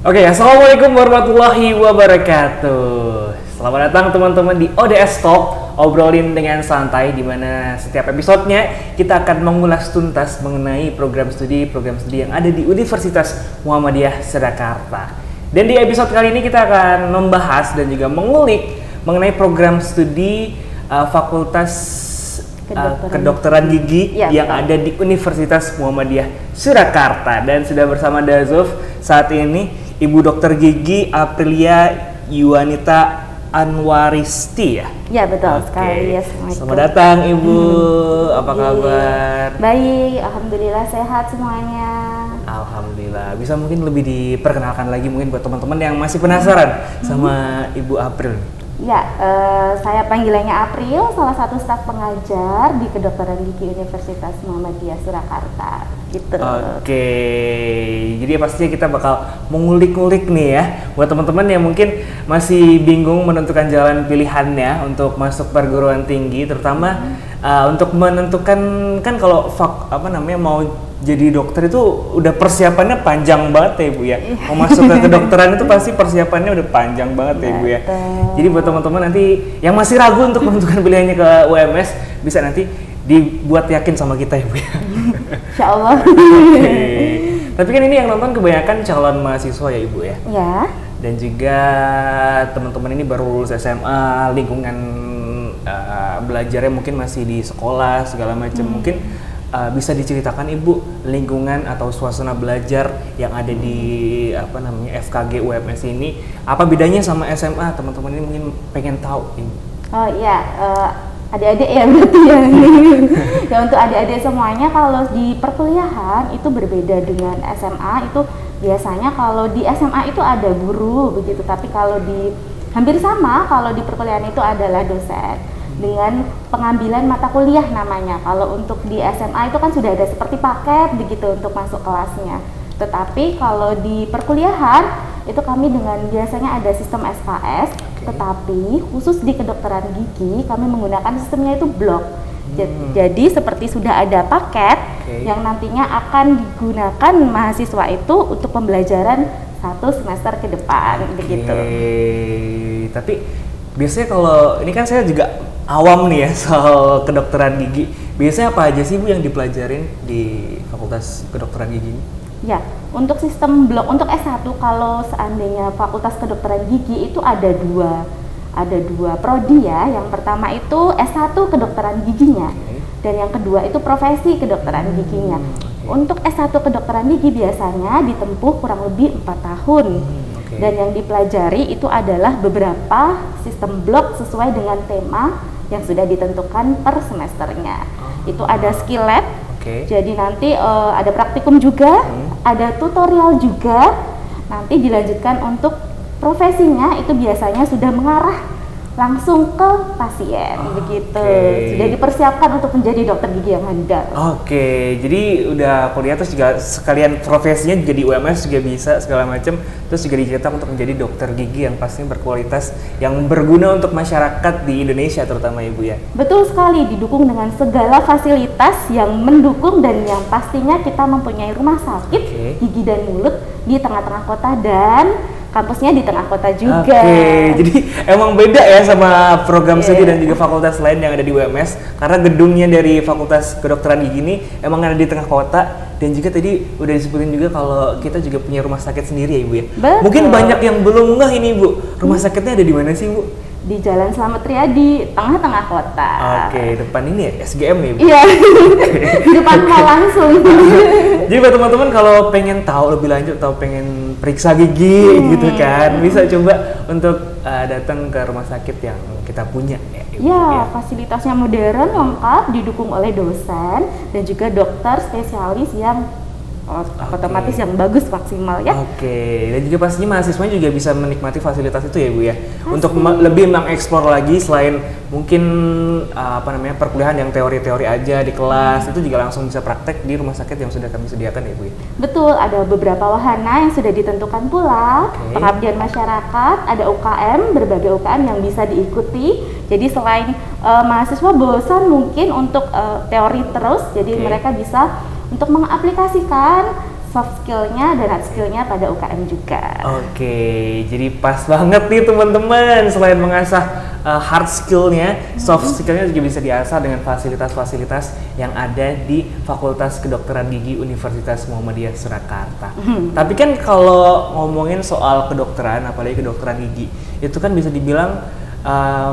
Oke, assalamualaikum warahmatullahi wabarakatuh. Selamat datang teman-teman di ODS Talk, obrolin dengan santai, di mana setiap episodenya kita akan mengulas tuntas mengenai program studi yang ada di Universitas Muhammadiyah Surakarta. Dan di episode kali ini kita akan membahas dan juga mengulik mengenai program studi Fakultas Kedokteran Gigi yang ada di Universitas Muhammadiyah Surakarta. Dan sudah bersama Dazuf saat ini Ibu Dokter Gigi Aprilia Yuanita Anwaristi ya? Ya betul sekali. Ya, selamat datang Ibu, apa kabar? Baik, Alhamdulillah sehat semuanya. Alhamdulillah. Bisa mungkin lebih diperkenalkan lagi mungkin buat teman-teman yang masih penasaran sama Ibu April. Ya, saya panggilannya April, salah satu staf pengajar di Kedokteran Gigi Universitas Muhammadiyah Surakarta. Gitu. Oke, jadi pastinya kita bakal mengulik-ulik nih ya buat teman-teman yang mungkin masih bingung menentukan jalan pilihannya untuk masuk perguruan tinggi, terutama untuk menentukan kan kalau mau jadi dokter itu udah persiapannya panjang banget ya Ibu ya. Mau masuk ke kedokteran itu pasti persiapannya udah panjang banget ya Ibu ya. Jadi buat teman-teman nanti yang masih ragu untuk menentukan pilihannya ke UMS, bisa nanti dibuat yakin sama kita ya Bu ya. Insya Allah. Tapi kan ini yang nonton kebanyakan calon mahasiswa ya Ibu ya. Ya. Dan juga teman-teman ini baru lulus SMA, lingkungan belajarnya mungkin masih di sekolah segala macam. Mungkin bisa diceritakan Ibu lingkungan atau suasana belajar yang ada di FKG UMS ini, apa bedanya sama SMA? Teman-teman ini mungkin pengen tahu Ibu. Oh iya, adik-adik ya berarti ya. Ya untuk adik-adik semuanya, kalau di perkuliahan itu berbeda dengan SMA. Itu biasanya kalau di SMA itu ada guru begitu, tapi kalau hampir sama kalau di perkuliahan itu adalah dosen dengan pengambilan mata kuliah namanya. Kalau untuk di SMA itu kan sudah ada seperti paket begitu untuk masuk kelasnya. Tetapi kalau di perkuliahan itu kami dengan biasanya ada sistem SKS, tetapi khusus di kedokteran gigi kami menggunakan sistemnya itu blok. Jadi seperti sudah ada paket yang nantinya akan digunakan mahasiswa itu untuk pembelajaran 1 semester ke depan begitu. Tapi biasanya kalau ini kan saya juga awam nih ya soal kedokteran gigi. Biasanya apa aja sih Bu yang dipelajarin di Fakultas Kedokteran Gigi ini? Ya, untuk sistem blok untuk S1 kalau seandainya Fakultas Kedokteran Gigi itu ada dua prodi ya. Yang pertama itu S1 Kedokteran Giginya, dan yang kedua itu profesi kedokteran giginya. Untuk S1 Kedokteran Gigi biasanya ditempuh kurang lebih 4 tahun. Dan yang dipelajari itu adalah beberapa sistem blok sesuai dengan tema yang sudah ditentukan per semesternya. Itu ada skill lab, jadi nanti ada praktikum juga, ada tutorial juga. Nanti dilanjutkan untuk profesinya itu biasanya sudah mengarah langsung ke pasien begitu. Sudah dipersiapkan untuk menjadi dokter gigi yang handal. Jadi udah kuliah terus juga sekalian profesinya juga di UMS juga bisa segala macam. Terus juga dicetak untuk menjadi dokter gigi yang pastinya berkualitas, yang berguna untuk masyarakat di Indonesia terutama Ibu ya. Betul sekali, didukung dengan segala fasilitas yang mendukung, dan yang pastinya kita mempunyai rumah sakit gigi dan mulut di tengah-tengah kota dan kampusnya di tengah kota juga. Jadi emang beda ya sama program studi dan juga fakultas lain yang ada di UMS, karena gedungnya dari Fakultas Kedokteran Gigi ini emang ada di tengah kota. Dan juga tadi udah disebutin juga kalau kita juga punya rumah sakit sendiri ya Ibu ya. Betul. Mungkin banyak yang belum ngeh ini Bu, rumah sakitnya ada di mana sih Bu? Di Jalan Slamet Riyadi, tengah-tengah kota. Depan ini ya, SGM ya Bu? Iya, di depan mall langsung. Jadi buat teman-teman kalau pengen tahu lebih lanjut atau pengen periksa gigi gitu kan, bisa coba untuk datang ke rumah sakit yang kita punya ya Ibu. Ya, fasilitasnya modern, lengkap, didukung oleh dosen dan juga dokter spesialis yang otomatis yang bagus, maksimal ya. Dan juga pastinya mahasiswanya juga bisa menikmati fasilitas itu ya Bu ya. Untuk lebih mengeksplor lagi selain mungkin perkuliahan yang teori-teori aja di kelas, itu juga langsung bisa praktek di rumah sakit yang sudah kami sediakan ya Bu ya. Betul, ada beberapa wahana yang sudah ditentukan pula, pengabdian masyarakat, ada UKM, berbagai UKM yang bisa diikuti. Jadi selain mahasiswa bosan mungkin untuk teori terus, jadi mereka bisa untuk mengaplikasikan soft skillnya dan hard skillnya pada UKM juga. Oke, jadi pas banget nih teman-teman, selain mengasah hard skillnya, soft skillnya juga bisa diasah dengan fasilitas-fasilitas yang ada di Fakultas Kedokteran Gigi Universitas Muhammadiyah Surakarta. Tapi kan kalau ngomongin soal kedokteran, apalagi kedokteran gigi, itu kan bisa dibilang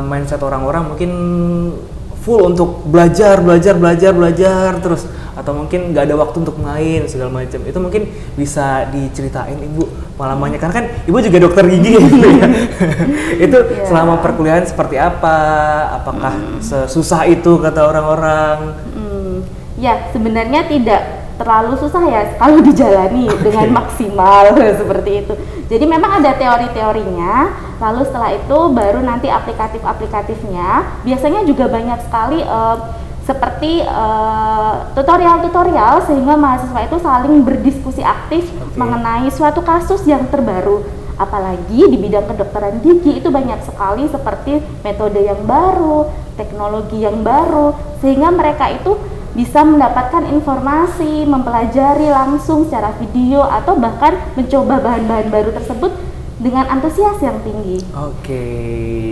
mindset orang-orang mungkin full untuk belajar terus, atau mungkin nggak ada waktu untuk main segala macam. Itu mungkin bisa diceritain Ibu pengalamannya, karena kan Ibu juga dokter gigi ya, Ibu, ya. Itu selama perkuliahan seperti apa? Apakah sesusah itu kata orang-orang? Ya, sebenarnya tidak terlalu susah ya kalau dijalani dengan maksimal seperti itu. Jadi memang ada teori-teorinya, lalu setelah itu baru nanti aplikatif-aplikatifnya. Biasanya juga banyak sekali seperti tutorial-tutorial sehingga mahasiswa itu saling berdiskusi aktif mengenai suatu kasus yang terbaru. Apalagi di bidang kedokteran gigi itu banyak sekali seperti metode yang baru, teknologi yang baru, sehingga mereka itu bisa mendapatkan informasi, mempelajari langsung secara video atau bahkan mencoba bahan-bahan baru tersebut dengan antusias yang tinggi.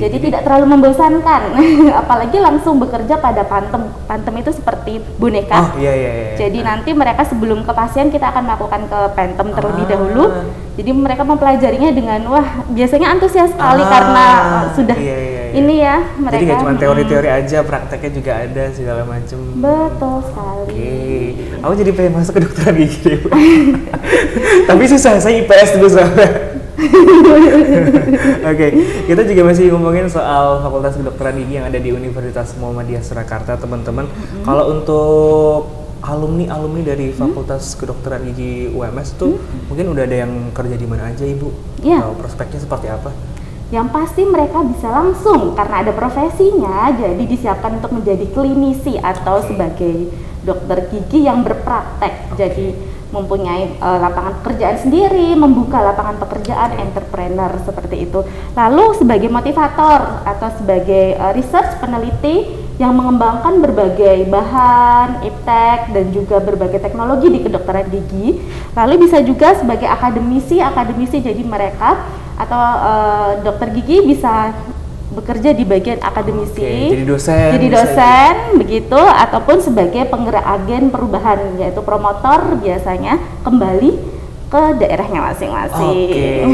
Jadi tidak terlalu membosankan, apalagi langsung bekerja pada pantem. Pantem itu seperti boneka. Jadi nanti mereka sebelum ke pasien kita akan melakukan ke pantem terlebih dahulu. Jadi mereka mempelajarinya dengan biasanya antusias sekali karena sudah ini ya mereka. Jadi nggak cuma teori-teori aja, prakteknya juga ada segala macam. Betul sekali. Aku jadi pengen masuk ke kedokteran gigi. Tapi susah, saya IPS dulu soalnya. Kita juga masih ngomongin soal Fakultas Kedokteran Gigi yang ada di Universitas Muhammadiyah Surakarta, teman-teman. Kalau untuk alumni dari Fakultas Kedokteran Gigi UMS tuh mungkin udah ada yang kerja di mana aja, Ibu? Atau prospeknya seperti apa? Yang pasti mereka bisa langsung karena ada profesinya, jadi disiapkan untuk menjadi klinisi atau sebagai dokter gigi yang berpraktek. Jadi mempunyai lapangan pekerjaan sendiri, membuka lapangan pekerjaan, entrepreneur seperti itu. Lalu sebagai motivator atau sebagai research peneliti yang mengembangkan berbagai bahan, iptek dan juga berbagai teknologi di kedokteran gigi. Lalu bisa juga sebagai akademisi jadi mereka atau dokter gigi bisa bekerja di bagian akademisi, jadi dosen begitu, ataupun sebagai penggerak agen perubahan, yaitu promotor biasanya kembali ke daerahnya masing-masing.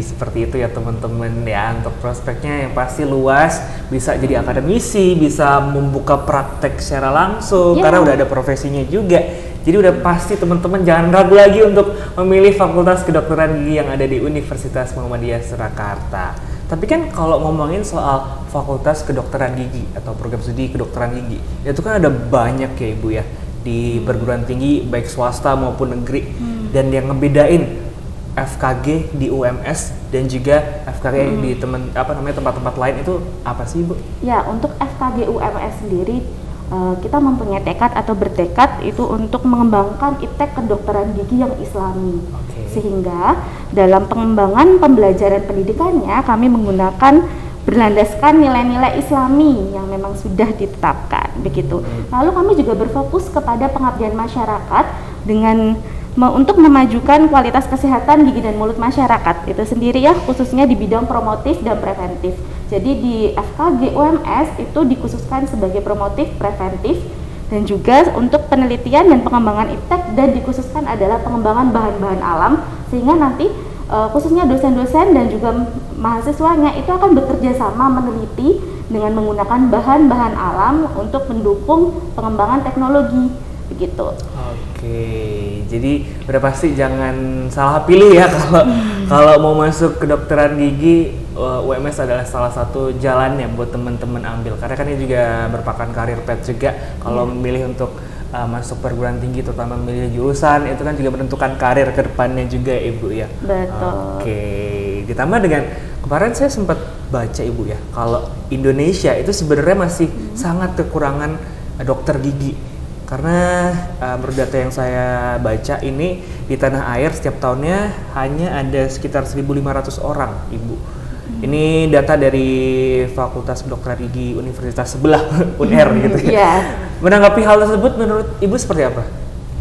Seperti itu ya teman-teman ya, untuk prospeknya yang pasti luas, bisa jadi akademisi, bisa membuka praktek secara langsung karena udah ada profesinya juga. Jadi udah pasti teman-teman jangan ragu lagi untuk memilih Fakultas Kedokteran Gigi yang ada di Universitas Muhammadiyah Surakarta. Tapi kan kalau ngomongin soal Fakultas Kedokteran Gigi atau program studi kedokteran gigi, itu kan ada banyak ya Ibu ya di perguruan tinggi baik swasta maupun negeri. Dan yang ngebedain FKG di UMS dan juga FKG di tempat-tempat lain itu apa sih, Ibu? Ya, untuk FKG UMS sendiri kita mempunyai tekad atau bertekad itu untuk mengembangkan iptek kedokteran gigi yang islami. Sehingga dalam pengembangan pembelajaran pendidikannya kami menggunakan berlandaskan nilai-nilai islami yang memang sudah ditetapkan begitu. Lalu kami juga berfokus kepada pengabdian masyarakat dengan untuk memajukan kualitas kesehatan gigi dan mulut masyarakat itu sendiri ya, khususnya di bidang promotif dan preventif. Jadi di FKG UMS itu dikhususkan sebagai promotif, preventif, dan juga untuk penelitian dan pengembangan iptek, dan dikhususkan adalah pengembangan bahan-bahan alam, sehingga nanti khususnya dosen-dosen dan juga mahasiswanya itu akan bekerja sama meneliti dengan menggunakan bahan-bahan alam untuk mendukung pengembangan teknologi begitu. Jadi udah pasti jangan salah pilih ya kalau mau masuk kedokteran gigi. UMS adalah salah satu jalannya buat teman-teman ambil, karena kan ini juga merupakan karir path juga. Kalau memilih untuk masuk perguruan tinggi, terutama memilih jurusan, itu kan juga menentukan karir ke depannya juga Ibu ya. Betul. Ditambah dengan kemarin saya sempat baca Ibu ya, kalau Indonesia itu sebenarnya masih sangat kekurangan dokter gigi. Karena menurut data yang saya baca ini di tanah air setiap tahunnya hanya ada sekitar 1.500 orang Ibu. Ini data dari Fakultas Kedokteran Gigi Universitas sebelah UNR gitu ya. Menanggapi hal tersebut menurut Ibu seperti apa?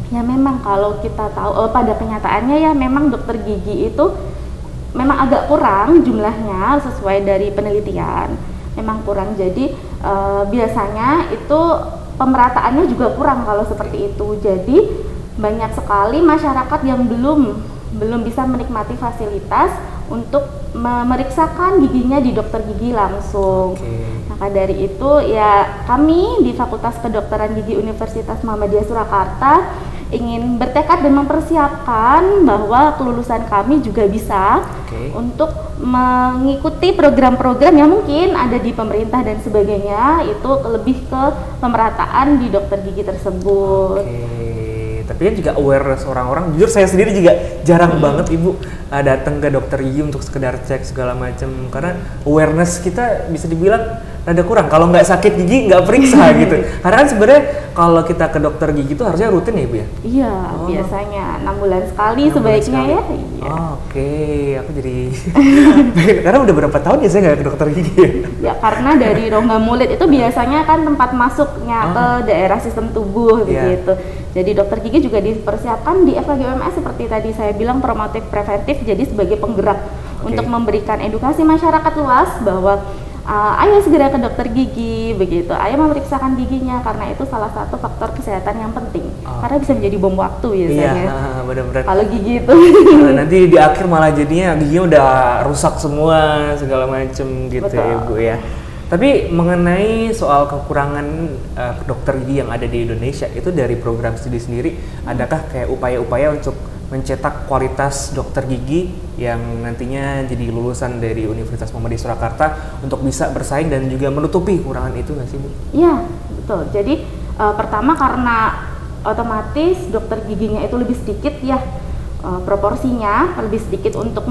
Ya memang kalau kita tahu pada kenyataannya ya memang dokter gigi itu memang agak kurang jumlahnya sesuai dari penelitian. Memang kurang. Jadi biasanya itu pemerataannya juga kurang kalau seperti itu. Jadi banyak sekali masyarakat yang belum bisa menikmati fasilitas untuk memeriksakan giginya di dokter gigi langsung. Maka dari itu ya kami di Fakultas Kedokteran Gigi Universitas Muhammadiyah Surakarta ingin bertekad dan mempersiapkan bahwa kelulusan kami juga bisa untuk mengikuti program-program yang mungkin ada di pemerintah dan sebagainya, itu lebih ke pemerataan di dokter gigi tersebut. Tapi kan juga awareness orang-orang, jujur saya sendiri juga jarang banget Ibu datang ke dokter gigi untuk sekedar cek segala macam, karena awareness kita bisa dibilang rada kurang. Kalau nggak sakit gigi nggak periksa gitu. Karena kan sebenarnya kalau kita ke dokter gigi itu harusnya rutin ya Bu ya? Iya, biasanya 6 bulan sekali sebaiknya ya. Iya. Aku jadi karena udah berapa tahun ya saya nggak ke dokter gigi ya? Ya karena dari rongga mulut itu biasanya kan tempat masuknya ke daerah sistem tubuh begitu. Jadi dokter gigi juga dipersiapkan di FKG UMS seperti tadi saya bilang promotif preventif, jadi sebagai penggerak untuk memberikan edukasi masyarakat luas bahwa ayo segera ke dokter gigi begitu, ayo memeriksakan giginya karena itu salah satu faktor kesehatan yang penting karena bisa menjadi bom waktu biasanya. Iya, benar-benar. Kalau gigi itu nanti di akhir malah jadinya giginya udah rusak semua segala macem gitu. Betul. Ya Bu ya. Tapi mengenai soal kekurangan dokter gigi yang ada di Indonesia, itu dari program studi sendiri, adakah kayak upaya-upaya untuk mencetak kualitas dokter gigi yang nantinya jadi lulusan dari Universitas Muhammadiyah Surakarta untuk bisa bersaing dan juga menutupi kekurangan itu nggak sih Bu? Iya, betul. Jadi pertama karena otomatis dokter giginya itu lebih sedikit ya, proporsinya lebih sedikit untuk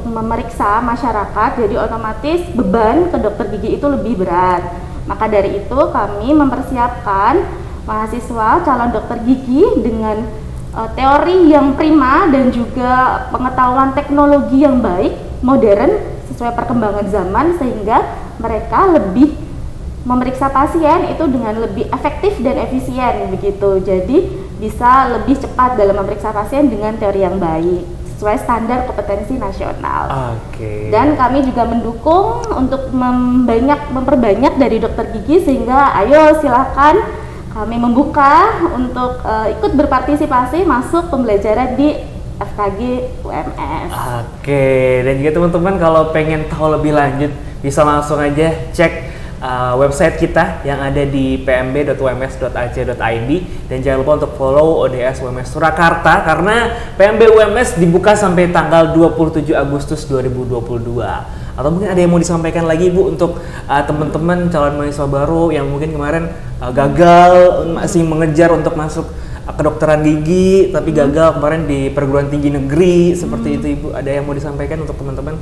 memeriksa masyarakat, jadi otomatis beban ke dokter gigi itu lebih berat. Maka dari itu kami mempersiapkan mahasiswa calon dokter gigi dengan teori yang prima dan juga pengetahuan teknologi yang baik, modern, sesuai perkembangan zaman, sehingga mereka lebih memeriksa pasien itu dengan lebih efektif dan efisien begitu. Jadi bisa lebih cepat dalam memeriksa pasien dengan teori yang baik sesuai standar kompetensi nasional. Dan kami juga mendukung untuk memperbanyak dari dokter gigi, sehingga ayo silakan kami membuka untuk ikut berpartisipasi masuk pembelajaran di FKG UMS. Dan juga teman-teman kalau pengen tahu lebih lanjut bisa langsung aja cek website kita yang ada di pmb.ums.ac.id, dan jangan lupa untuk follow ODS UMS Surakarta karena PMB UMS dibuka sampai tanggal 27 Agustus 2022. Atau mungkin ada yang mau disampaikan lagi Bu untuk teman-teman calon mahasiswa baru yang mungkin kemarin gagal masih mengejar untuk masuk kedokteran gigi tapi gagal kemarin di perguruan tinggi negeri seperti itu Ibu, ada yang mau disampaikan untuk teman-teman?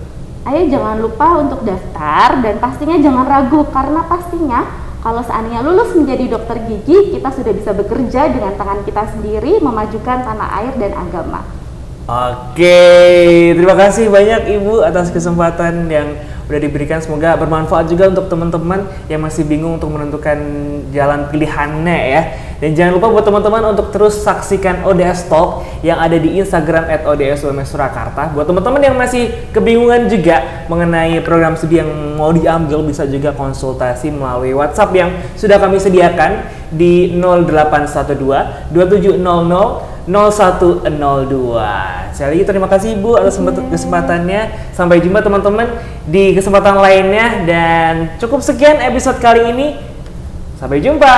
Ayo jangan lupa untuk daftar dan pastinya jangan ragu, karena pastinya kalau seandainya lulus menjadi dokter gigi, kita sudah bisa bekerja dengan tangan kita sendiri memajukan tanah air dan agama. Terima kasih banyak Ibu atas kesempatan yang udah diberikan, semoga bermanfaat juga untuk teman-teman yang masih bingung untuk menentukan jalan pilihannya ya. Dan jangan lupa buat teman-teman untuk terus saksikan ODS Talk yang ada di Instagram @odsumsurakarta. Buat teman-teman yang masih kebingungan juga mengenai program studi yang mau diambil, bisa juga konsultasi melalui WhatsApp yang sudah kami sediakan di 0812 2700 0102. Sekali lagi terima kasih Ibu atas kesempatannya. Sampai jumpa teman-teman di kesempatan lainnya, dan cukup sekian episode kali ini. Sampai jumpa.